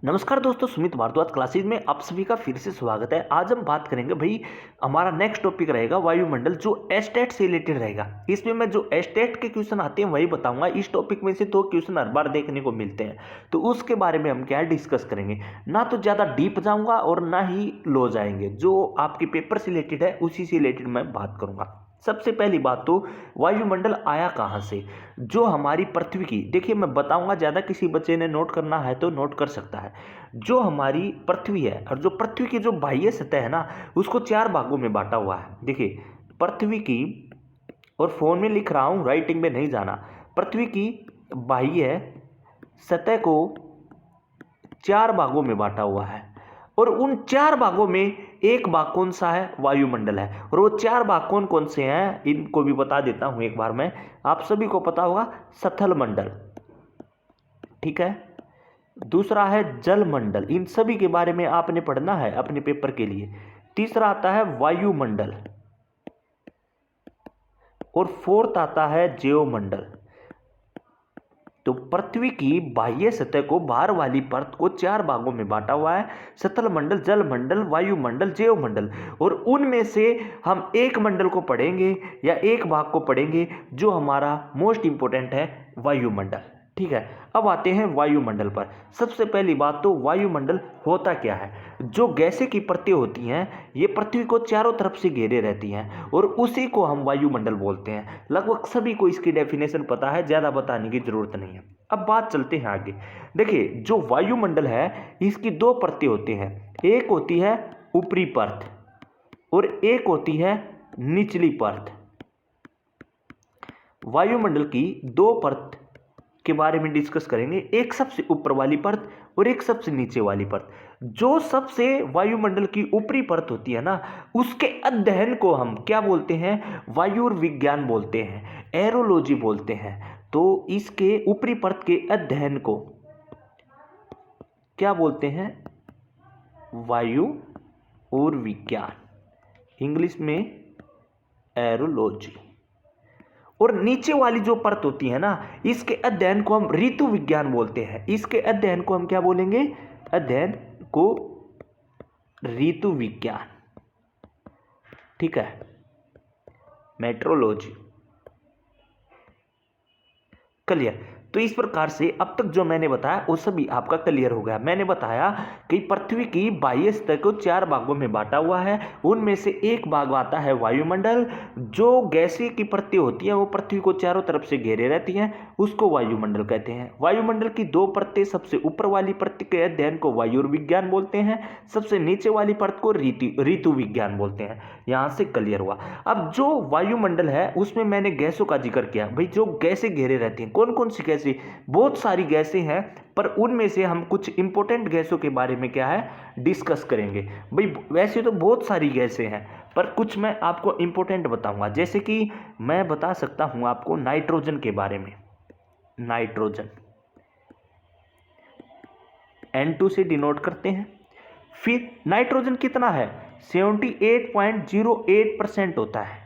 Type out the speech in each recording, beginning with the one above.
नमस्कार दोस्तों, सुमित भारद्वाज क्लासेज में आप सभी का फिर से स्वागत है। आज हम बात करेंगे भाई, हमारा नेक्स्ट टॉपिक रहेगा वायुमंडल, जो एस्टेट से रिलेटेड रहेगा। इसमें मैं जो एस्टेट के क्वेश्चन आते हैं वही बताऊंगा। इस टॉपिक में से 2 क्वेश्चन हर बार देखने को मिलते हैं, तो उसके बारे में हम क्या डिस्कस करेंगे। ना तो ज़्यादा डीप जाऊँगा और ना ही लो जाएंगे, जो आपके पेपर से रिलेटेड है उसी से रिलेटेड मैं बात करूँगा। सबसे पहली बात तो वायुमंडल आया कहाँ से, जो हमारी पृथ्वी की, देखिए मैं बताऊंगा, ज़्यादा किसी बच्चे ने नोट करना है तो नोट कर सकता है। जो हमारी पृथ्वी है और जो पृथ्वी की जो बाह्य सतह है ना, उसको 4 भागों में बांटा हुआ है। देखिए पृथ्वी की, और फोन में लिख रहा हूँ, राइटिंग में नहीं जाना। पृथ्वी की बाह्य सतह को 4 भागों में बांटा हुआ है, और उन 4 भागों में एक भाग कौन सा है, वायुमंडल है। और वो 4 भाग कौन कौन से हैं, इनको भी बता देता हूं एक बार मैं, आप सभी को पता होगा। स्थल मंडल, ठीक है। दूसरा है जल मंडल, इन सभी के बारे में आपने पढ़ना है अपने पेपर के लिए। तीसरा आता है वायुमंडल, और फोर्थ आता है जैवमंडल। तो पृथ्वी की बाह्य सतह को, बाहर वाली परत को 4 भागों में बांटा हुआ है। स्थल मंडल, जल मंडल, वायुमंडल, जैवमंडल। और उनमें से हम एक मंडल को पढ़ेंगे या एक भाग को पढ़ेंगे जो हमारा मोस्ट इंपोर्टेंट है, वायुमंडल। ठीक है, अब आते हैं वायुमंडल पर। सबसे पहली बात तो वायुमंडल होता क्या है। जो गैसें की परतें होती हैं, ये पृथ्वी को चारों तरफ से घेरे रहती हैं, और उसी को हम वायुमंडल बोलते हैं। लगभग सभी को इसकी डेफिनेशन पता है, ज़्यादा बताने की जरूरत नहीं है। अब बात चलते हैं आगे। देखिए जो वायुमंडल है, इसकी 2 परतें होती हैं। एक होती है ऊपरी परत और एक होती है निचली परत। वायुमंडल की 2 परत के बारे में डिस्कस करेंगे, एक सबसे ऊपर वाली परत और एक सबसे नीचे वाली परत। जो सबसे वायुमंडल की ऊपरी परत होती है ना, उसके अध्ययन को हम क्या बोलते हैं, वायुर्विज्ञान बोलते हैं, एरोलॉजी बोलते हैं। तो इसके ऊपरी परत के अध्ययन को क्या बोलते हैं, वायु और विज्ञान, इंग्लिश में एरोलॉजी। और नीचे वाली जो परत होती है ना, इसके अध्ययन को हम ऋतु विज्ञान बोलते हैं। इसके अध्ययन को हम क्या बोलेंगे, अध्ययन को ऋतु विज्ञान, ठीक है, मेट्रोलॉजी। क्लियर। तो इस प्रकार से अब तक जो मैंने बताया वो सभी आपका क्लियर हो गया। मैंने बताया कि पृथ्वी की बाह्य सतह को 4 भागों में बांटा हुआ है। उनमें से एक भाग आता है वायुमंडल। जो गैसें की परतें होती हैं वो पृथ्वी को चारों तरफ से घेरे रहती हैं, उसको वायुमंडल कहते हैं। वायुमंडल की 2 परतें, सबसे ऊपर वाली परत के अध्ययन को वायुर्विज्ञान बोलते हैं, सबसे नीचे वाली परत को ऋतु विज्ञान बोलते हैं। यहां से क्लियर हुआ। अब जो वायुमंडल है उसमें मैंने गैसों का जिक्र किया। भाई जो गैसें घेरे रहती हैं, कौन कौन सी गैसें, बहुत सारी गैसें हैं, पर उनमें से हम कुछ इंपॉर्टेंट गैसों के बारे में क्या है, डिस्कस करेंगे। भाई वैसे तो बहुत सारी गैसें हैं, पर कुछ मैं आपको इंपॉर्टेंट बताऊंगा। जैसे कि मैं बता सकता हूं आपको नाइट्रोजन के बारे में। नाइट्रोजन N2 से डिनोट करते हैं। फिर नाइट्रोजन कितना है, 78.08% होता है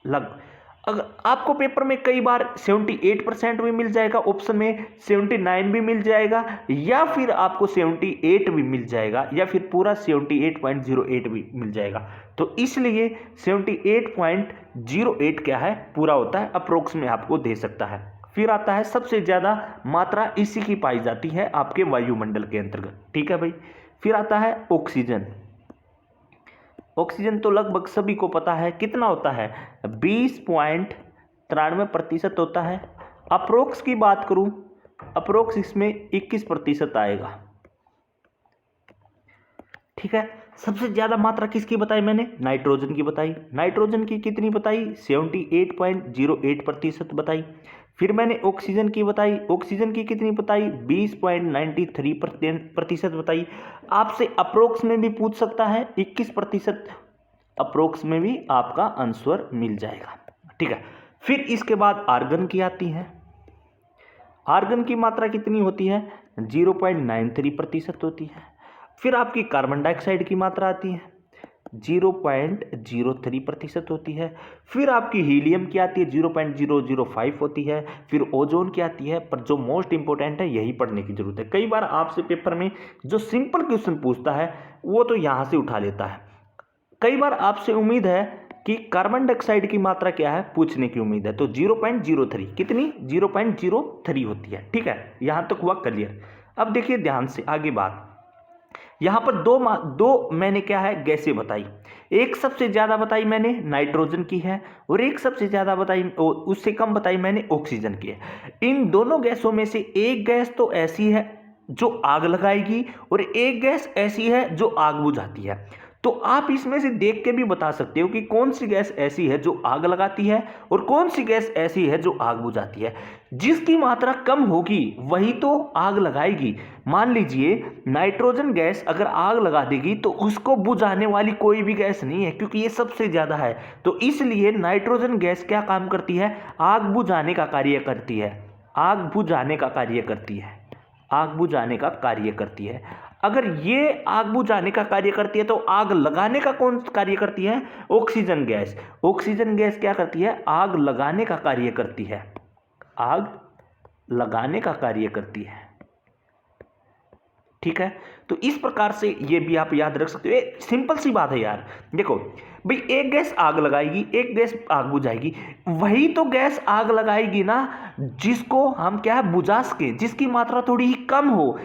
लगभग। अगर आपको पेपर में कई बार 78% भी मिल जाएगा, ऑप्शन में 79 भी मिल जाएगा, या फिर आपको 78 भी मिल जाएगा, या फिर पूरा 78.08 भी मिल जाएगा। तो इसलिए 78.08 क्या है, पूरा होता है, अप्रोक्स में आपको दे सकता है। फिर आता है सबसे ज्यादा मात्रा इसी की पाई जाती है आपके वायुमंडल के अंतर्गत, ठीक है भाई। फिर आता है ऑक्सीजन। ऑक्सीजन तो लगभग सभी को पता है कितना होता है, 20.93% होता है। अप्रोक्स की बात करूं, अप्रोक्स इसमें 21% आएगा, ठीक है। सबसे ज्यादा मात्रा किसकी बताई मैंने, नाइट्रोजन की बताई। नाइट्रोजन की कितनी बताई, 78.08% बताई। फिर मैंने ऑक्सीजन की बताई, ऑक्सीजन की कितनी बताई, 20.93% बताई। आपसे अप्रोक्स में भी पूछ सकता है, 21%, अप्रोक्स में भी आपका आंसर मिल जाएगा, ठीक है। फिर इसके बाद आर्गन की आती है। आर्गन की मात्रा कितनी होती है, 0.93% होती है। फिर आपकी कार्बन डाइऑक्साइड की मात्रा आती है, 0.03% होती है। फिर आपकी हीलियम की आती है 0.005 होती है। फिर ओजोन की आती है, पर जो मोस्ट इंपॉर्टेंट है यही पढ़ने की जरूरत है। कई बार आपसे पेपर में जो सिंपल क्वेश्चन पूछता है वो तो यहाँ से उठा लेता है। कई बार आपसे उम्मीद है कि कार्बन डाइऑक्साइड की मात्रा क्या है, पूछने की उम्मीद है, तो 0.03 कितनी 0.03 होती है। ठीक है, यहां तक हुआ क्लियर। अब देखिए ध्यान से आगे बात, यहां पर दो मैंने क्या है गैसें बताई। एक सबसे ज्यादा बताई मैंने नाइट्रोजन की है, और एक सबसे ज्यादा बताई उससे कम बताई मैंने ऑक्सीजन की है। इन दोनों गैसों में से एक गैस तो ऐसी है जो आग लगाएगी, और एक गैस ऐसी है जो आग बुझाती है। तो आप इसमें से देख के भी बता सकते हो कि कौन सी गैस ऐसी है जो आग लगाती है और कौन सी गैस ऐसी है जो आग बुझाती है। जिसकी मात्रा कम होगी वही तो आग लगाएगी। मान लीजिए नाइट्रोजन गैस अगर आग लगा देगी तो उसको बुझाने वाली कोई भी गैस नहीं है, क्योंकि ये सबसे ज्यादा है। तो इसलिए नाइट्रोजन गैस क्या काम करती है, आग बुझाने का कार्य करती है। आग बुझाने का कार्य करती है। आग बुझाने का कार्य करती है। अगर ये आग बुझाने का कार्य करती है तो आग लगाने का कौन कार्य करती है, ऑक्सीजन गैस। ऑक्सीजन गैस क्या करती है, आग लगाने का कार्य करती है। आग लगाने का कार्य करती है। ठीक है, तो इस प्रकार से ये भी आप याद रख सकते हो। सिंपल सी बात है यार। देखो भाई, एक गैस आग लगाएगी, एक गैस आग बुझाएगी। वही तो गैस आग लगाएगी ना जिसको हम क्या है बुझा सके, जिसकी मात्रा थोड़ी ही कम हो।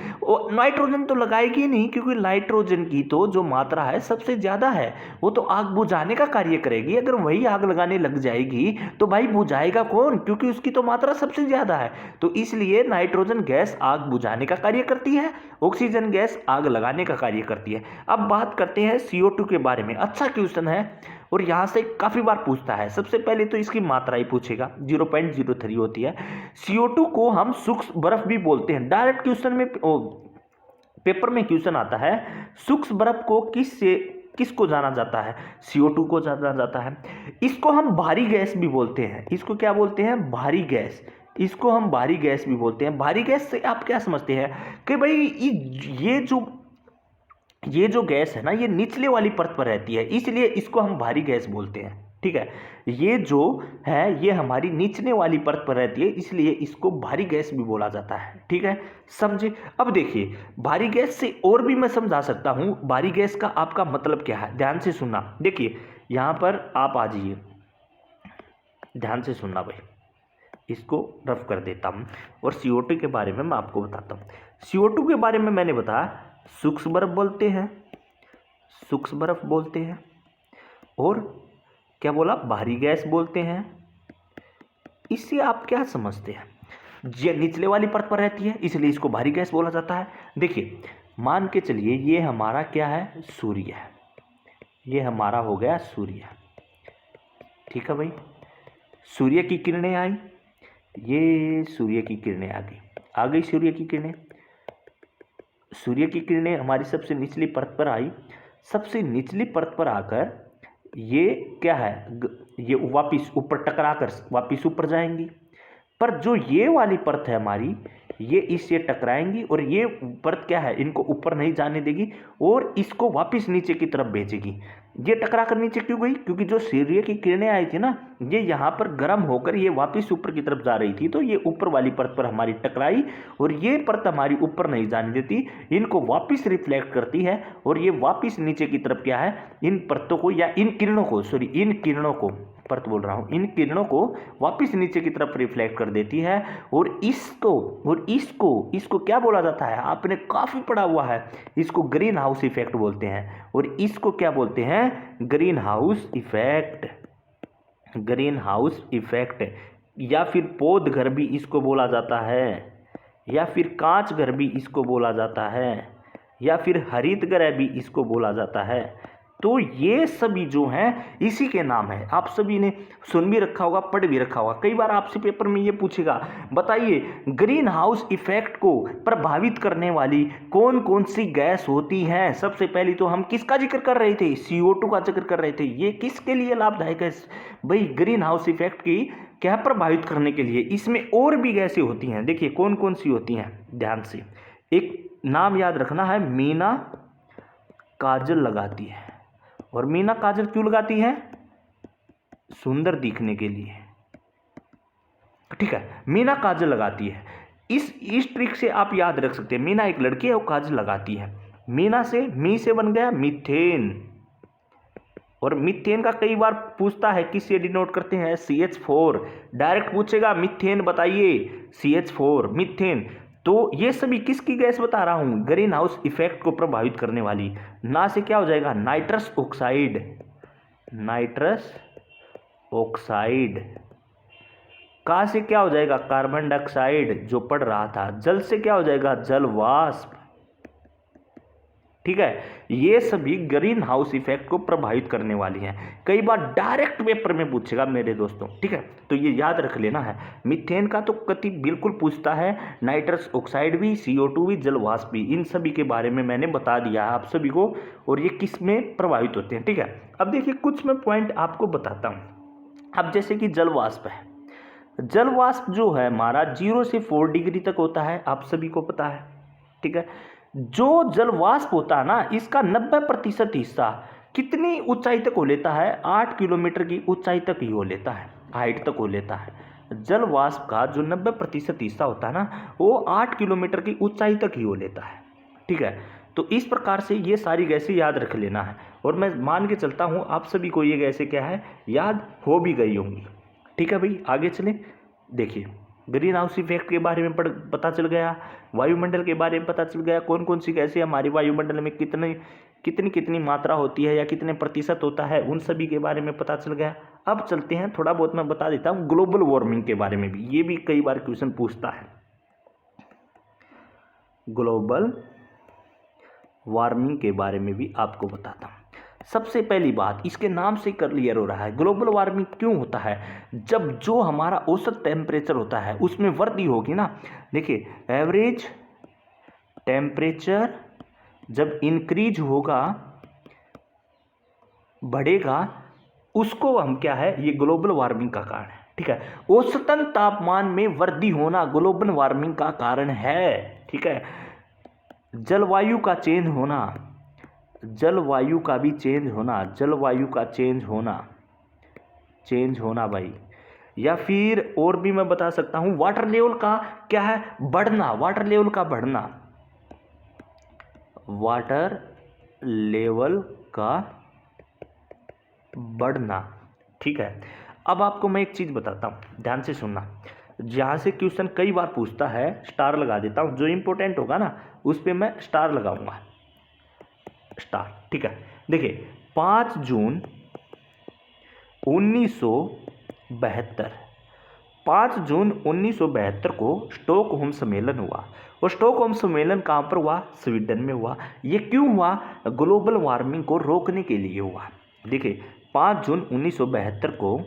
नाइट्रोजन तो लगाएगी नहीं, क्योंकि नाइट्रोजन की तो जो मात्रा है सबसे ज्यादा है, वो तो आग बुझाने का कार्य करेगी। अगर वही आग लगाने लग जाएगी तो भाई बुझाएगा कौन, क्योंकि उसकी तो मात्रा सबसे ज्यादा है। तो इसलिए नाइट्रोजन गैस आग बुझाने का कार्य करती है, ऑक्सीजन गैस आग लगाने का कार्य करती है। अब बात करते हैं CO2 के बारे में। अच्छा क्वेश्चन है और यहां से काफी बार पूछता है। सबसे पहले तो इसकी मात्रा ही पूछेगा, 0.03 होती है। CO2 को हम सूक्ष्म बर्फ भी बोलते हैं। डायरेक्ट क्वेश्चन में पेपर में क्वेश्चन आता है, सूक्ष्म बर्फ को किसको जाना जाता है, CO2 को जाना जाता है। इसको हम भारी गैस भी बोलते हैं। इसको क्या बोलते हैं, भारी गैस। इसको हम भारी गैस भी बोलते हैं। भारी गैस से आप क्या समझते हैं कि भाई ये जो गैस है ना, ये निचले वाली परत पर रहती है, इसलिए इसको हम भारी गैस बोलते हैं। ठीक है, ये जो है ये हमारी निचले वाली परत पर रहती है, इसलिए इसको भारी गैस भी बोला जाता है। ठीक है, समझे। अब देखिए, भारी गैस से और भी मैं समझा सकता हूं। भारी गैस का आपका मतलब क्या है, ध्यान से सुनना। देखिए यहां पर आप आ जाइए, ध्यान से सुनना भाई। इसको रफ कर देता हूं और CO2 के बारे में मैं आपको बताता हूं। CO2 के बारे में मैंने बताया, सूक्ष्म बर्फ बोलते हैं, सूक्ष्म बर्फ बोलते हैं, और क्या बोला, भारी गैस बोलते हैं। इससे आप क्या समझते हैं, ये निचले वाली परत पर रहती है इसलिए इसको भारी गैस बोला जाता है। देखिए मान के चलिए ये हमारा क्या है, सूर्य है। ये हमारा हो गया सूर्य। ठीक है भाई, सूर्य की किरणें आई, ये सूर्य की किरणें आ गई सूर्य की किरणें। सूर्य की किरणें हमारी सबसे निचली परत पर आई। सबसे निचली परत पर आकर ये क्या है, ये वापिस ऊपर टकराकर वापिस ऊपर जाएंगी। पर जो ये वाली परत है हमारी, ये इससे टकराएंगी और ये परत क्या है, इनको ऊपर नहीं जाने देगी और इसको वापस नीचे की तरफ भेजेगी। ये टकरा कर नीचे क्यों गई, क्योंकि जो सूर्य की किरणें आई थी ना, ये यहाँ पर गर्म होकर ये वापस ऊपर की तरफ जा रही थी, तो ये ऊपर वाली परत पर हमारी टकराई और ये परत हमारी ऊपर नहीं जाने देती, इनको वापस रिफ्लेक्ट करती है और ये वापस नीचे की तरफ क्या है, इन परतों को या इन किरणों को, सॉरी इन किरणों को, परत बोल रहा हूं, इन किरणों को वापस नीचे की तरफ रिफ्लेक्ट कर देती है। और इसको क्या बोला जाता है, आपने काफी पढ़ा हुआ है, इसको ग्रीन हाउस इफेक्ट बोलते हैं। और इसको क्या बोलते हैं, green house effect. Green house effect, या फिर पौध घर भी इसको बोला जाता है, या फिर कांच घर भी इसको बोला जाता है, या फिर हरित ग्रह भी इसको बोला जाता है। तो ये सभी जो हैं इसी के नाम है। आप सभी ने सुन भी रखा होगा, पढ़ भी रखा होगा। कई बार आपसे पेपर में ये पूछेगा, बताइए ग्रीन हाउस इफेक्ट को प्रभावित करने वाली कौन कौन सी गैस होती है। सबसे पहले तो हम किसका जिक्र कर रहे थे, CO2 का जिक्र कर रहे थे। ये किसके लिए लाभदायक है भाई, ग्रीन हाउस इफेक्ट की क्या प्रभावित करने के लिए। इसमें और भी गैसें होती हैं, देखिए कौन कौन सी होती हैं, ध्यान से। एक नाम याद रखना है, मीना काजल लगाती है और मीना काजल क्यों लगाती है? सुंदर दिखने के लिए। ठीक है, मीना काजल लगाती है। इस ट्रिक से आप याद रख सकते हैं, मीना एक लड़की है वो काजल लगाती है। मीना से मी से बन गया मीथेन, और मीथेन का कई बार पूछता है किससे डिनोट करते हैं? CH4। डायरेक्ट पूछेगा मीथेन बताइए, CH4 मीथेन। तो ये सभी किसकी गैस बता रहा हूं? ग्रीन हाउस इफेक्ट को प्रभावित करने वाली। ना से क्या हो जाएगा? Nitrous oxide, nitrous oxide. का से क्या हो जाएगा? कार्बन डाइऑक्साइड जो पढ़ रहा था। जल से क्या हो जाएगा? जल वाष्प। ठीक है, ये सभी ग्रीन हाउस इफेक्ट को प्रभावित करने वाली हैं। कई बार डायरेक्ट पेपर में पूछेगा मेरे दोस्तों। ठीक है, तो ये याद रख लेना है। मीथेन का तो कति बिल्कुल पूछता है, नाइट्रस ऑक्साइड भी, CO2 भी, जल वाष्प भी, इन सभी के बारे में मैंने बता दिया है आप सभी को, और ये किस में प्रभावित होते हैं। ठीक है, अब देखिए कुछ मैं पॉइंट आपको बताता हूँ। अब जैसे कि जल वाष्प है, जल वाष्प जो है हमारा 0 से 4 डिग्री तक होता है, आप सभी को पता है। ठीक है, जो जल वाष्प होता है ना, इसका 90% हिस्सा कितनी ऊंचाई तक हो लेता है? 8 किलोमीटर की ऊंचाई तक ही हो लेता है, हाइट तक हो लेता है। जल वाष्प का जो 90% हिस्सा होता है ना, वो 8 किलोमीटर की ऊंचाई तक ही हो लेता है। ठीक है, तो इस प्रकार से ये सारी गैसें याद रख लेना है, और मैं मान के चलता हूँ आप सभी को ये गैसें क्या है, याद हो भी गई होंगी। ठीक है भाई, आगे चलें। देखिए, ग्रीन हाउस इफेक्ट के बारे में पता चल गया, वायुमंडल के बारे में पता चल गया, कौन कौन सी गैसें हमारे वायुमंडल में कितनी कितनी कितनी मात्रा होती है या कितने प्रतिशत होता है, उन सभी के बारे में पता चल गया। अब चलते हैं, थोड़ा बहुत मैं बता देता हूँ ग्लोबल वार्मिंग के बारे में भी, ये भी कई बार क्वेश्चन पूछता है। ग्लोबल वार्मिंग के बारे में भी आपको बताता हूँ। सबसे पहली बात, इसके नाम से क्लियर हो रहा है ग्लोबल वार्मिंग क्यों होता है। जब जो हमारा औसत टेम्परेचर होता है उसमें वृद्धि होगी ना। देखिए, एवरेज टेम्परेचर जब इंक्रीज होगा, बढ़ेगा, उसको हम क्या है, ये ग्लोबल वार्मिंग का कारण है। ठीक है, औसतन तापमान में वृद्धि होना ग्लोबल वार्मिंग का कारण है। ठीक है, जलवायु का चेंज होना, जलवायु का भी चेंज होना, जलवायु का चेंज होना भाई। या फिर और भी मैं बता सकता हूं, वाटर लेवल का क्या है, बढ़ना, वाटर लेवल का बढ़ना, वाटर लेवल का बढ़ना। ठीक है, अब आपको मैं एक चीज बताता हूं, ध्यान से सुनना। जहां से क्वेश्चन कई बार पूछता है, स्टार लगा देता हूं, जो इंपॉर्टेंट होगा ना उस पर मैं स्टार लगाऊंगा, स्टार। ठीक है, देखिए 5 जून 1972, 5 जून 1972 को स्टॉकहोम सम्मेलन हुआ, और स्टॉकहोम सम्मेलन कहाँ पर हुआ? स्वीडन में हुआ। ये क्यों हुआ? ग्लोबल वार्मिंग को रोकने के लिए हुआ। देखिए 5 जून 1972 को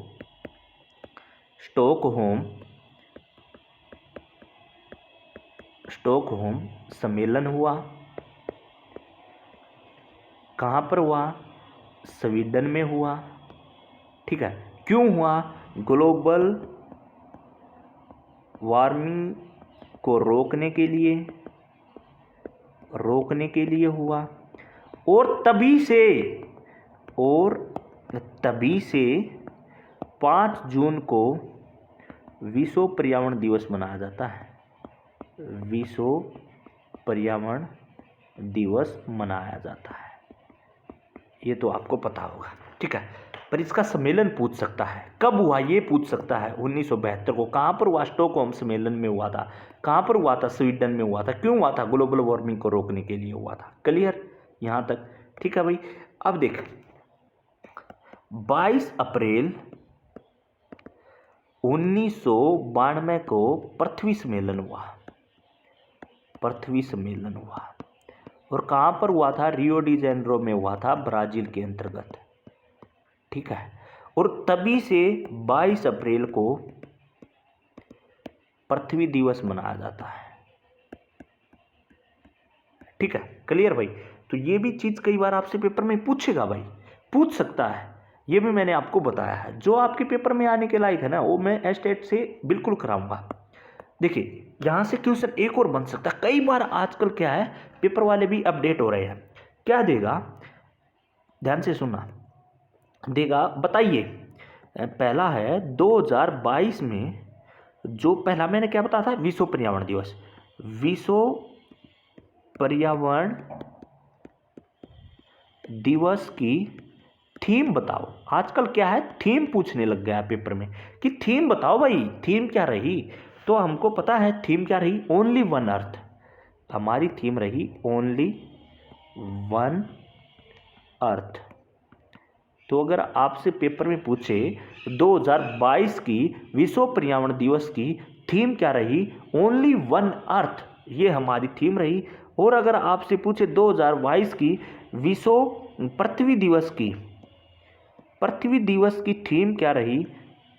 स्टॉकहोम सम्मेलन हुआ। कहाँ पर हुआ? स्वीडन में हुआ। ठीक है, क्यों हुआ? ग्लोबल वार्मिंग को रोकने के लिए हुआ। और तभी से 5 जून को विश्व पर्यावरण दिवस मनाया जाता है, विश्व पर्यावरण दिवस मनाया जाता है। ये तो आपको पता होगा। ठीक है, पर इसका सम्मेलन पूछ सकता है, कब हुआ ये पूछ सकता है। 1972 को कहाँ पर हुआ? स्टॉकहोम सम्मेलन में हुआ था। कहाँ पर हुआ था? स्वीडन में हुआ था। क्यों हुआ था? ग्लोबल वार्मिंग को रोकने के लिए हुआ था। क्लियर यहाँ तक? ठीक है भाई, अब देख 22 अप्रैल 1992 को पृथ्वी सम्मेलन हुआ, और कहाँ पर हुआ था? रियो डी जेनेरो में हुआ था, ब्राजील के अंतर्गत। ठीक है, और तभी से 22 अप्रैल को पृथ्वी दिवस मनाया जाता है। ठीक है, क्लियर भाई? तो ये भी चीज कई बार आपसे पेपर में पूछेगा भाई, पूछ सकता है। ये भी मैंने आपको बताया है, जो आपके पेपर में आने के लायक है ना वो मैं एस्टेट से बिल्कुल कराऊंगा। देखिए यहां से क्वेश्चन एक और बन सकता है। कई बार आजकल क्या है, पेपर वाले भी अपडेट हो रहे हैं। क्या देगा? ध्यान से सुनना, देगा। बताइए, पहला है 2022 में, जो पहला मैंने क्या बताया था, विश्व पर्यावरण दिवस। विश्व पर्यावरण दिवस की थीम बताओ। आजकल क्या है, थीम पूछने लग गया पेपर में कि थीम बताओ भाई, थीम क्या रही। तो हमको पता है थीम क्या रही, ओनली वन अर्थ। हमारी थीम रही ओनली वन अर्थ। तो अगर आपसे पेपर में पूछे 2022 की विश्व पर्यावरण दिवस की थीम क्या रही, ओनली वन अर्थ, ये हमारी थीम रही। और अगर आपसे पूछे 2022 की विश्व पृथ्वी दिवस की थीम क्या रही,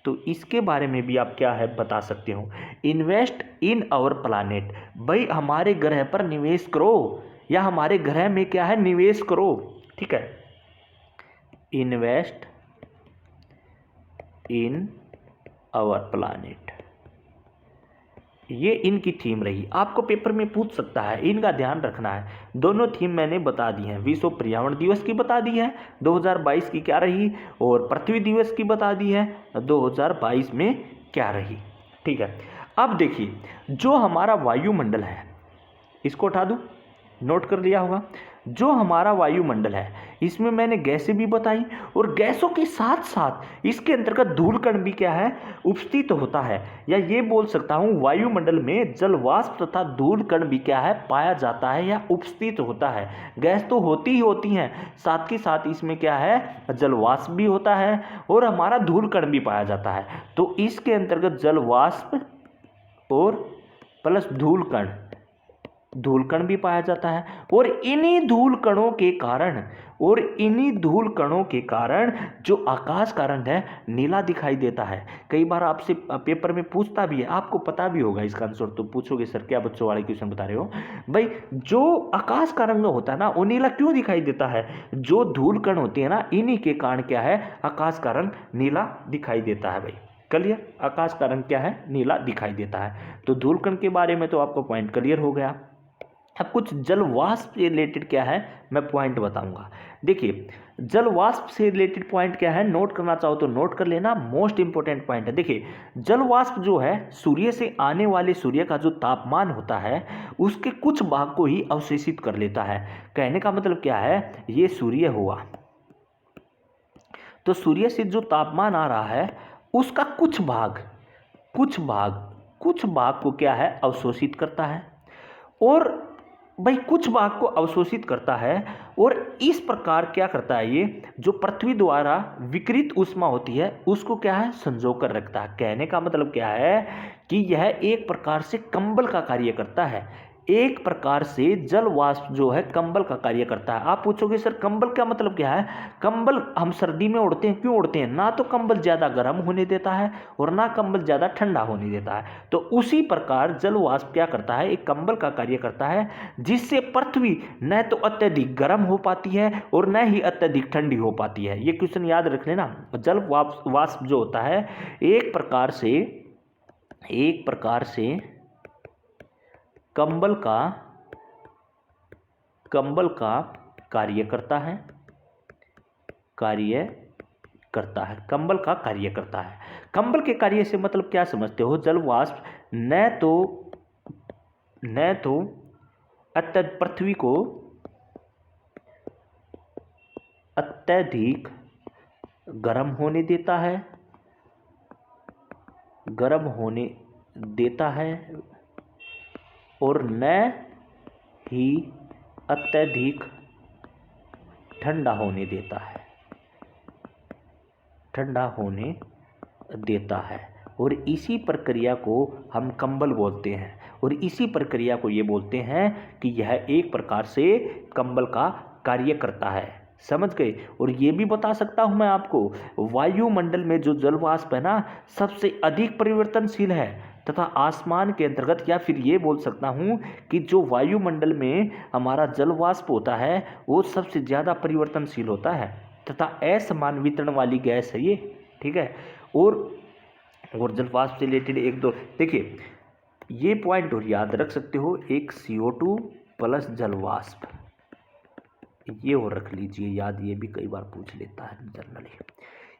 तो इसके बारे में भी आप क्या है बता सकते हो, इन्वेस्ट इन आवर प्लानेट। भाई हमारे ग्रह पर निवेश करो, या हमारे ग्रह में क्या है, निवेश करो। ठीक है, इन्वेस्ट इन आवर प्लानेट, ये इनकी थीम रही। आपको पेपर में पूछ सकता है, इनका ध्यान रखना है। दोनों थीम मैंने बता दी हैं, विश्व पर्यावरण दिवस की बता दी है 2022 की क्या रही, और पृथ्वी दिवस की बता दी है 2022 में क्या रही। ठीक है, अब देखिए, जो हमारा वायुमंडल है, इसको उठा दूं, नोट कर लिया होगा। जो हमारा वायुमंडल है, इसमें मैंने गैसें भी बताई, और गैसों के साथ साथ इसके अंतर्गत धूल कण भी क्या है, उपस्थित होता है। या ये बोल सकता हूँ, वायुमंडल में जल वाष्प तथा धूल कण भी क्या है, पाया जाता है या उपस्थित होता है। गैस तो होती ही होती हैं, साथ के साथ इसमें क्या है, जल वाष्प भी होता है, और हमारा धूल कण भी पाया जाता है। तो इसके अंतर्गत जल वाष्प और प्लस धूल कण भी पाया जाता है। और इन्हीं धूल कणों के कारण जो आकाश का रंग है नीला दिखाई देता है। कई बार आपसे पेपर में पूछता भी है, आपको पता भी होगा इसका आंसर, तो पूछोगे सर क्या बच्चों वाले क्वेश्चन बता रहे हो। भाई जो आकाश का रंग होता है ना, वो नीला क्यों दिखाई देता है, जो धूल कण होते हैं ना, इन्हीं के कारण क्या है, आकाश का रंग नीला दिखाई देता है। भाई क्लियर, आकाश का रंग क्या है, नीला दिखाई देता है। तो धूल कण के बारे में तो आपको पॉइंट क्लियर हो गया। अब कुछ जल वाष्प से रिलेटेड क्या है, मैं पॉइंट बताऊंगा। देखिए, जल वाष्प से रिलेटेड पॉइंट क्या है, नोट करना चाहो तो नोट कर लेना, मोस्ट इंपोर्टेंट पॉइंट है। देखिए, जल वाष्प जो है, सूर्य से आने वाले सूर्य का जो तापमान होता है, उसके कुछ भाग को ही अवशोषित कर लेता है। कहने का मतलब क्या है, ये सूर्य हुआ, तो सूर्य से जो तापमान आ रहा है, उसका कुछ भाग को क्या है, अवशोषित करता है। और भाई कुछ भाग को अवशोषित करता है, और इस प्रकार क्या करता है, ये जो पृथ्वी द्वारा विकिरित ऊष्मा होती है, उसको क्या है, संजो कर रखता है। कहने का मतलब क्या है कि यह एक प्रकार से कंबल का कार्य करता है। एक प्रकार से जल वाष्प जो है कंबल का कार्य करता है। आप पूछोगे सर कंबल का मतलब क्या है, कंबल हम सर्दी में ओढ़ते हैं, क्यों ओढ़ते हैं, ना तो कंबल ज़्यादा गर्म होने देता है और ना कंबल ज़्यादा ठंडा होने देता है। तो उसी प्रकार जल वाष्प क्या करता है, एक कंबल का कार्य करता है, जिससे पृथ्वी न तो अत्यधिक गर्म हो पाती है और न ही अत्यधिक ठंडी हो पाती है। ये क्वेश्चन याद रख लेना। जल वाष्प जो होता है, एक प्रकार से कंबल का कार्य करता है, कंबल का कार्य करता है। कंबल के कार्य से मतलब क्या समझते हो, जल वाष्प न तो पृथ्वी को अत्यधिक गर्म होने देता है और न ही अत्यधिक ठंडा होने देता है। और इसी प्रक्रिया को हम कंबल बोलते हैं, और इसी प्रक्रिया को ये बोलते हैं कि यह एक प्रकार से कंबल का कार्य करता है। समझ गए। और ये भी बता सकता हूं मैं आपको, वायुमंडल में जो जल वाष्प है ना, सबसे अधिक परिवर्तनशील है, तथा आसमान के अंतर्गत, या फिर ये बोल सकता हूं कि जो वायुमंडल में हमारा जल वाष्प होता है, वो सबसे ज़्यादा परिवर्तनशील होता है, तथा असमान वितरण वाली गैस है ये। ठीक है। और जल वाष्प से रिलेटेड एक दो देखिए, ये पॉइंट और याद रख सकते हो, एक CO2 प्लस जल वाष्प, ये और रख लीजिए याद, ये भी कई बार पूछ लेता है जनरली।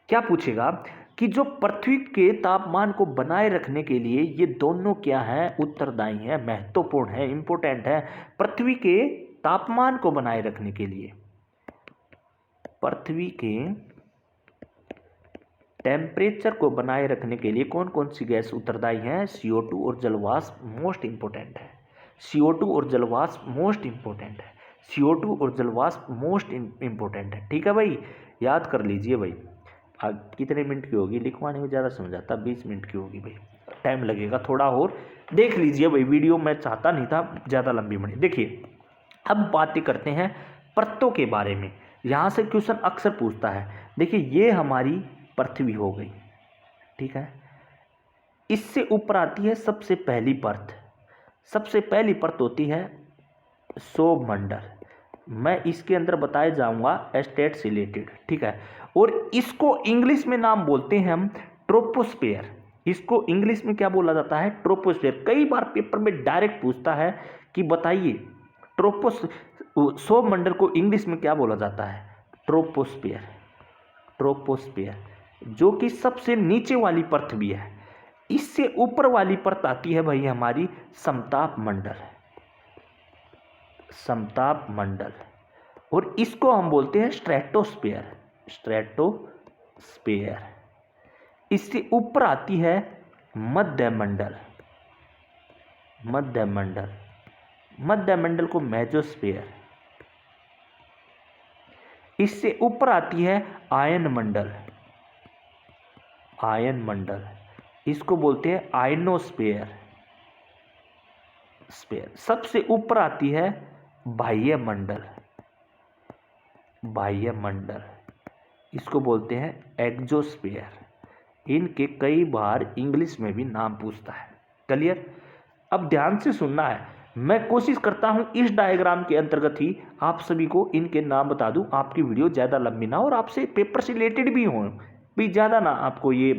क्या पूछेगा कि जो पृथ्वी के तापमान को बनाए रखने के लिए ये दोनों क्या हैं, उत्तरदायी हैं, महत्वपूर्ण है, इंपॉर्टेंट है। पृथ्वी के तापमान को बनाए रखने के लिए, पृथ्वी के टेम्परेचर को बनाए रखने के लिए कौन कौन सी गैस उत्तरदायी हैं? CO2 और जलवाष्प मोस्ट इंपॉर्टेंट है। CO2 और जलवाष्प मोस्ट इंपॉर्टेंट है। CO2 और जलवाष्प मोस्ट इंपॉर्टेंट है। ठीक है भाई, याद कर लीजिए भाई। कितने मिनट की होगी, लिखवाने में ज़्यादा समझ आता, 20 मिनट की होगी भाई, टाइम लगेगा थोड़ा और देख लीजिए भाई। वीडियो मैं चाहता नहीं था ज़्यादा लंबी बने। देखिए अब बातें करते हैं परतों के बारे में। यहाँ से क्वेश्चन अक्सर पूछता है। देखिए ये हमारी पृथ्वी हो गई, ठीक है। इससे ऊपर आती है सबसे पहली परत। सबसे पहली परत होती है सौरमंडल। मैं इसके अंदर बताए जाऊंगा स्टेट से रिलेटेड, ठीक है। और इसको इंग्लिश में नाम बोलते हैं हम ट्रोपोस्फेयर। इसको इंग्लिश में क्या बोला जाता है? ट्रोपोस्फेयर। कई बार पेपर में डायरेक्ट पूछता है कि बताइए सौरमंडल को इंग्लिश में क्या बोला जाता है? ट्रोपोस्फेयर। ट्रोपोस्फेयर जो कि सबसे नीचे वाली परत भी है। इससे ऊपर वाली परत आती है भाई हमारी समताप मंडल। समताप मंडल, और इसको हम बोलते हैं स्ट्रेटोस्फेयर। स्ट्रेटोस्फेयर। इससे ऊपर आती है मध्य मंडल। मध्य मंडल, मध्य मंडल को मेसोस्फेयर। इससे ऊपर आती है आयन मंडल। आयन मंडल, इसको बोलते हैं आयनोस्फेयर। स्फेयर। सबसे ऊपर आती है बाह्य मंडल। बाह्य मंडल, इसको बोलते हैं एक्सोस्फेयर। इनके कई बार इंग्लिश में भी नाम पूछता है। क्लियर? अब ध्यान से सुनना है। मैं कोशिश करता हूं इस डायग्राम के अंतर्गत ही आप सभी को इनके नाम बता दूं, आपकी वीडियो ज़्यादा लंबी ना और आपसे पेपर से रिलेटेड भी हो, भी ज़्यादा ना आपको ये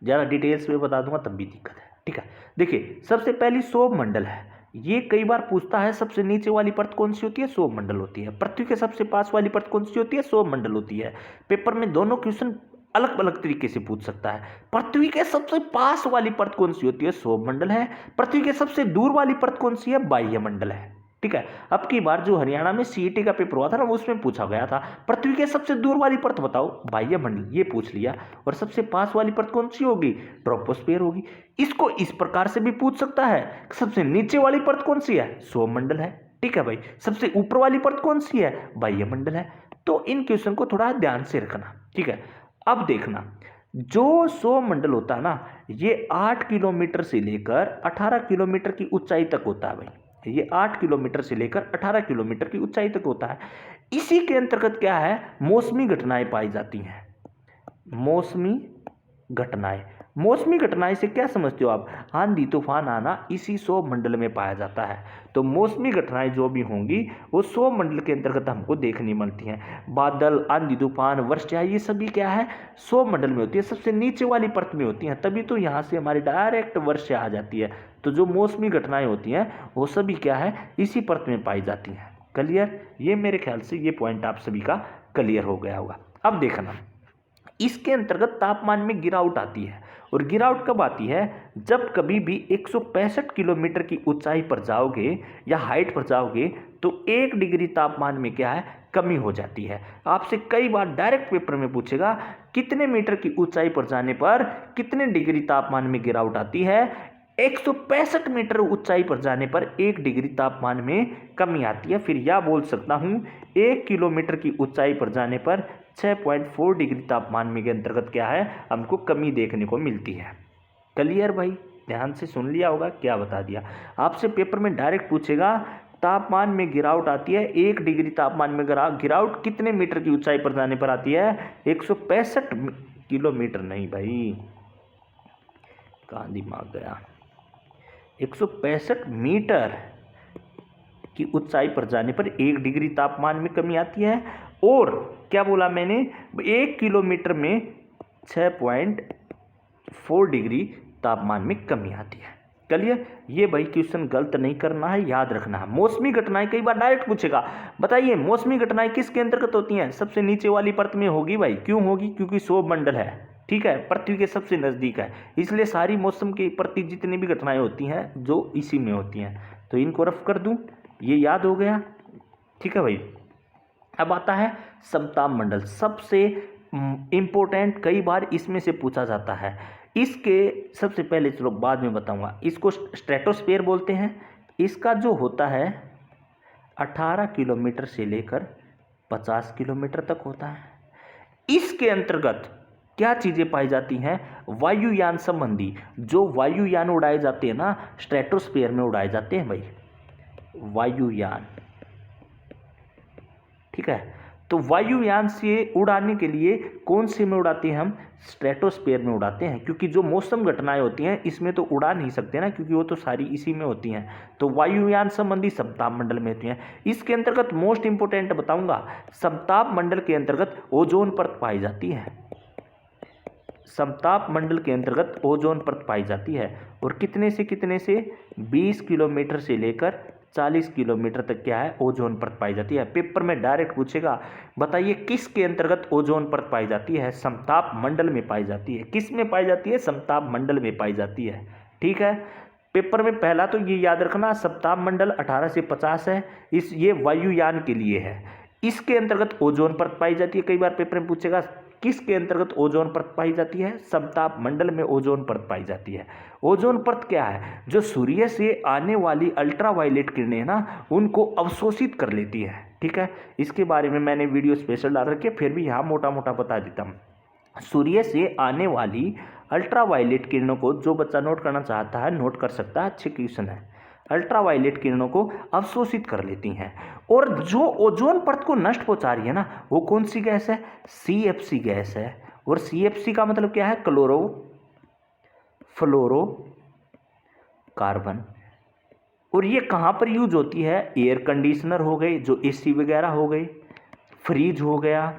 ज़्यादा डिटेल्स में बता दूंगा तब भी दिक्कत है। ठीक है, देखिए सबसे पहली सौरमंडल है। ये कई बार पूछता है सबसे नीचे वाली परत कौन सी होती है? सौरमंडल होती है। पृथ्वी के सबसे पास वाली परत कौन सी होती है? सौरमंडल होती है। पेपर में दोनों क्वेश्चन अलग अलग तरीके से पूछ सकता है। पृथ्वी के सबसे पास वाली परत कौन सी होती है? सौरमंडल है। पृथ्वी के सबसे दूर वाली परत कौन सी है? बाह्य मंडल है। ठीक है, अब की बार जो हरियाणा में सीईटी का पेपर हुआ था ना, उसमें पूछा गया था पृथ्वी के सबसे दूर वाली परत बताओ, बाह्य मंडल, ये पूछ लिया। और सबसे पास वाली परत कौन सी होगी? ट्रोपोस्फेयर होगी। इसको इस प्रकार से भी पूछ सकता है, सबसे नीचे वाली परत कौन सी है? सौरमंडल है। ठीक है भाई, सबसे ऊपर वाली परत कौन सी है? बाह्य मंडल है। तो इन क्वेश्चन को थोड़ा ध्यान से रखना। ठीक है, अब देखना, जो सौरमंडल होता है ना, ये 8 किलोमीटर से लेकर 18 किलोमीटर की ऊंचाई तक होता है भाई। ये 8 किलोमीटर से लेकर 18 किलोमीटर की ऊंचाई तक होता है। इसी के अंतर्गत क्या है? मौसमी घटनाएं पाई जाती हैं। मौसमी घटनाएं। मौसमी घटनाएं से क्या समझते हो आप? आंधी तूफान आना इसी सौरमंडल में पाया जाता है। तो मौसमी घटनाएं जो भी होंगी वो सौरमंडल के अंतर्गत हमको देखने मिलती हैं। बादल, आंधी तूफान, वर्षा, ये सभी क्या है? सौरमंडल में होती है, सबसे नीचे वाली परत में होती हैं। तभी तो यहाँ से हमारी डायरेक्ट वर्षा आ जाती है। तो जो मौसमी घटनाएं होती हैं वो सभी क्या है? इसी परत में पाई जाती हैं। क्लियर? ये मेरे ख्याल से ये पॉइंट आप सभी का क्लियर हो गया होगा। अब देखना, इसके अंतर्गत तापमान में गिरावट आती है। और गिरावट कब आती है? जब कभी भी 165 किलोमीटर की ऊंचाई पर जाओगे या हाइट पर जाओगे तो 1 डिग्री तापमान में क्या है? कमी हो जाती है। आपसे कई बार डायरेक्ट पेपर में पूछेगा कितने मीटर की ऊंचाई पर जाने पर कितने डिग्री तापमान में गिरावट आती है? 165 मीटर ऊंचाई पर जाने पर 1 डिग्री तापमान में कमी आती है। फिर यह बोल सकता हूं 1 किलोमीटर की ऊंचाई पर जाने पर 6.4 डिग्री तापमान में के अंतर्गत क्या है? हमको कमी देखने को मिलती है। क्लियर भाई? ध्यान से सुन लिया होगा, क्या बता दिया। आपसे पेपर में डायरेक्ट पूछेगा तापमान में गिरावट आती है, 1 डिग्री तापमान में गिरावट कितने मीटर की ऊंचाई पर जाने पर आती है? 165 किलोमीटर नहीं भाई, कहाँ दिमाग गया, 165 मीटर की ऊंचाई पर जाने पर 1 डिग्री तापमान में कमी आती है। और क्या बोला मैंने? 1 किलोमीटर में 6.4 डिग्री तापमान में कमी आती है। चलिए, ये भाई क्वेश्चन गलत नहीं करना है, याद रखना है। मौसमी घटनाएं कई बार डायरेक्ट पूछेगा, बताइए मौसमी घटनाएं किसके अंतर्गत होती हैं? सबसे नीचे वाली परत में होगी भाई। क्यों होगी? क्योंकि सौर मंडल है, ठीक है, पृथ्वी के सबसे नजदीक है, इसलिए सारी मौसम के प्रति जितनी भी घटनाएं होती हैं जो इसी में होती हैं। तो इनको रफ कर दूं, ये याद हो गया, ठीक है भाई। अब आता है समताप मंडल, सबसे इंपॉर्टेंट, कई बार इसमें से पूछा जाता है। इसके सबसे पहले, चलो बाद में बताऊंगा, इसको स्ट्रेटोस्फीयर बोलते हैं। इसका जो होता है 18 किलोमीटर से लेकर 50 किलोमीटर तक होता है। इसके अंतर्गत क्या चीजें पाई जाती हैं? वायुयान संबंधी, जो वायुयान उड़ाए जाते हैं ना, स्ट्रेटोस्फीयर में उड़ाए जाते हैं भाई, वायुयान, ठीक है। तो वायुयान से उड़ाने के लिए कौन से में उड़ाते हैं हम? स्ट्रेटोस्फीयर में उड़ाते हैं, क्योंकि जो मौसम घटनाएं होती हैं इसमें तो उड़ा नहीं सकते ना, क्योंकि वो तो सारी इसी में होती हैं। तो वायुयान संबंधी समताप मंडल में होती हैं। इसके अंतर्गत मोस्ट इंपोर्टेंट बताऊंगा, समताप मंडल के अंतर्गत ओजोन परत पाई जाती है। समताप मंडल के अंतर्गत ओजोन परत पाई जाती है, और कितने से कितने से? 20 किलोमीटर से लेकर 40 किलोमीटर तक क्या है? ओजोन परत पाई जाती है। पेपर में डायरेक्ट पूछेगा, बताइए किसके अंतर्गत ओजोन परत पाई जाती है? समताप मंडल में पाई जाती है। किस में पाई जाती है? समताप मंडल में पाई जाती है, ठीक है। पेपर में पहला तो ये याद रखना, समताप मंडल 18 से 50 है, ये वायुयान के लिए है। इसके अंतर्गत ओजोन परत पाई जाती है। कई बार पेपर में पूछेगा किसके अंतर्गत ओजोन परत पाई जाती है? समताप मंडल में ओजोन परत पाई जाती है। ओजोन परत क्या है? जो सूर्य से आने वाली अल्ट्रावायलेट किरणें है ना, उनको अवशोषित कर लेती है, ठीक है। इसके बारे में मैंने वीडियो स्पेशल डाल रखी है, फिर भी यहाँ मोटा मोटा बता देता हूँ। सूर्य से आने वाली अल्ट्रावायलेट किरणों को, जो बच्चा नोट करना चाहता है नोट कर सकता है, अच्छे क्वेश्चन है। अल्ट्रावायलेट किरणों को अवशोषित कर लेती हैं, और जो ओजोन परत को नष्ट पहुंचा रही है ना, वो कौन सी गैस है? CFC गैस है। और CFC का मतलब क्या है? क्लोरो फ्लोरो कार्बन। और ये कहाँ पर यूज होती है? एयर कंडीशनर हो गए, जो AC वगैरह हो गए, फ्रीज हो गया,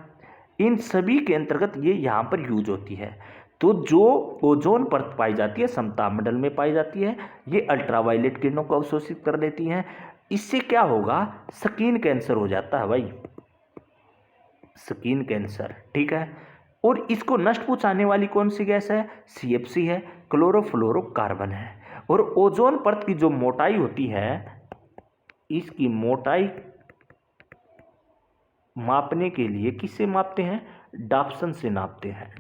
इन सभी के अंतर्गत ये यहाँ पर यूज होती है। तो जो ओजोन परत पाई जाती है समताप मंडल में पाई जाती है, ये अल्ट्रावायलेट किरणों को अवशोषित कर लेती हैं। इससे क्या होगा? स्किन कैंसर हो जाता है भाई, स्किन कैंसर, ठीक है। और इसको नष्ट पहुंचाने वाली कौन सी गैस है? CFC है, क्लोरोफ्लोरोकार्बन है। और ओजोन परत की जो मोटाई होती है, इसकी मोटाई मापने के लिए किससे मापते हैं? डाप्सन से नापते हैं।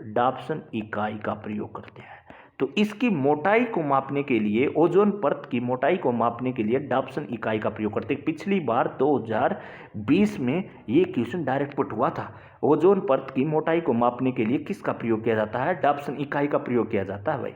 डाप्सन इकाई का प्रयोग करते हैं। तो इसकी मोटाई को मापने के लिए, ओजोन परत की मोटाई को मापने के लिए डाप्सन इकाई का प्रयोग करते हैं। पिछली बार 2020 में ये क्वेश्चन डायरेक्ट पुट हुआ था। ओजोन परत की मोटाई को मापने के लिए किसका प्रयोग किया जाता है? डाप्सन इकाई का प्रयोग किया जाता है भाई,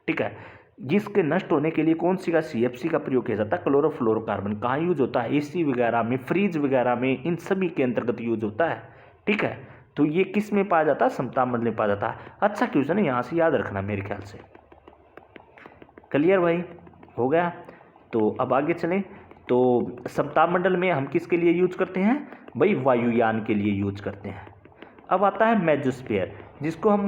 ठीक है। जिसके नष्ट होने के लिए कौन सी का? CFC का प्रयोग किया जाता है। क्लोरोफ्लोरोकार्बन कहाँ यूज होता है? AC वगैरह में, फ्रीज वगैरह में, इन सभी के अंतर्गत यूज होता है, ठीक है। तो ये किस में पाया जाता है? समताप मंडल में पाया जाता है। अच्छा क्वेश्चन है, यहाँ से याद रखना मेरे ख्याल से। क्लियर भाई? हो गया। तो अब आगे चलें। तो समताप मंडल में हम किसके लिए यूज करते हैं भाई? वायुयान के लिए यूज करते हैं। अब आता है मेसोस्फीयर, जिसको हम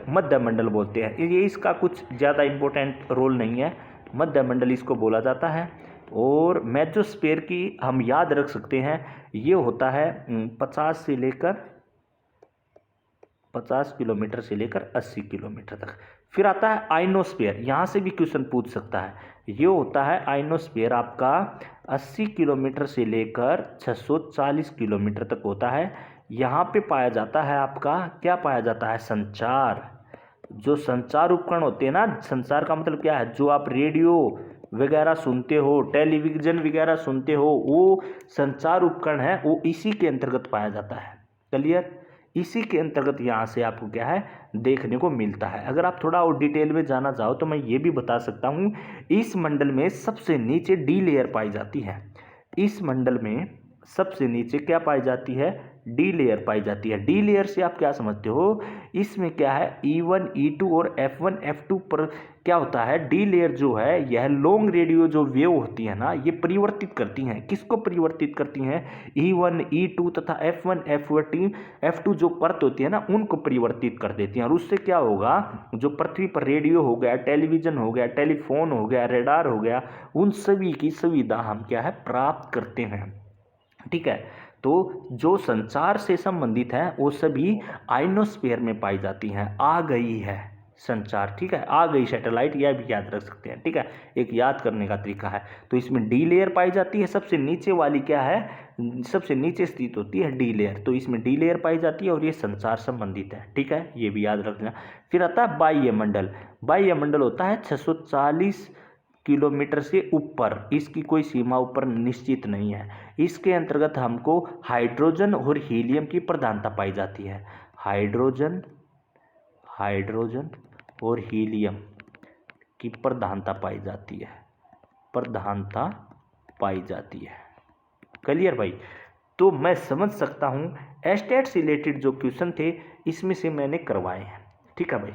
मध्य मंडल बोलते हैं। ये इसका कुछ ज़्यादा इम्पोर्टेंट रोल नहीं है, मध्य मंडल इसको बोला जाता है। और मेसोस्फीयर की हम याद रख सकते हैं, ये होता है 50 किलोमीटर से लेकर 80 किलोमीटर तक। फिर आता है आइनोस्फीयर, यहाँ से भी क्वेश्चन पूछ सकता है। ये होता है आइनोस्फीयर आपका 80 किलोमीटर से लेकर 640 किलोमीटर तक होता है। यहाँ पे पाया जाता है आपका, क्या पाया जाता है? संचार। जो संचार उपकरण होते हैं ना, संचार का मतलब क्या है? जो आप रेडियो वगैरह सुनते हो, टेलीविजन वगैरह सुनते हो, वो संचार उपकरण है, वो इसी के अंतर्गत पाया जाता है। क्लियर? इसी के अंतर्गत यहाँ से आपको क्या है? देखने को मिलता है। अगर आप थोड़ा और डिटेल में जाना चाहो तो मैं ये भी बता सकता हूँ, इस मंडल में सबसे नीचे डी लेयर पाई जाती है। इस मंडल में सबसे नीचे क्या पाई जाती है? डी लेयर पाई जाती है। डी लेयर से आप क्या समझते हो, इसमें क्या है E1 E2 और F1 F2 पर क्या होता है, डी लेयर जो है यह लॉन्ग रेडियो जो वेव होती है ना, ये परिवर्तित करती हैं। किसको परिवर्तित करती हैं, E1 E2 तथा F1 F2 जो परत होती है ना, उनको परिवर्तित कर देती हैं। और उससे क्या होगा, जो पृथ्वी पर रेडियो हो गया, टेलीविजन हो गया, टेलीफोन हो गया, रेडार हो गया, उन सभी की सुविधा हम क्या है प्राप्त करते हैं। ठीक है, तो जो संचार से संबंधित है वो सभी आइनोस्फीयर में पाई जाती हैं। आ गई है संचार, ठीक है, आ गई सैटेलाइट, यह भी याद रख सकते हैं। ठीक है, एक याद करने का तरीका है। तो इसमें डी लेयर पाई जाती है, सबसे नीचे वाली क्या है, सबसे नीचे स्थित होती है डी लेयर, तो इसमें डी लेयर पाई जाती है और ये संचार संबंधित है। ठीक है, ये भी याद रखना। फिर आता है बाह्य मंडल। बाह्य मंडल होता है 640 किलोमीटर से ऊपर, इसकी कोई सीमा ऊपर निश्चित नहीं है। इसके अंतर्गत हमको हाइड्रोजन और हीलियम की प्रधानता पाई जाती है। हाइड्रोजन और हीलियम की प्रधानता पाई जाती है, प्रधानता पाई जाती है। क्लियर भाई, तो मैं समझ सकता हूँ एस्टेट से रिलेटेड जो क्वेश्चन थे इसमें से मैंने करवाए हैं। ठीक है भाई,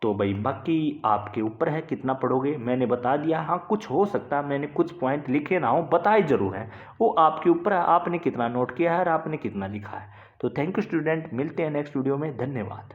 तो भाई बाकी आपके ऊपर है कितना पढ़ोगे, मैंने बता दिया। हाँ, कुछ हो सकता है मैंने कुछ पॉइंट लिखे ना हो, बताए जरूर हैं, वो आपके ऊपर है, आपने कितना नोट किया है और आपने कितना लिखा है। तो थैंक यू स्टूडेंट, मिलते हैं नेक्स्ट वीडियो में, धन्यवाद।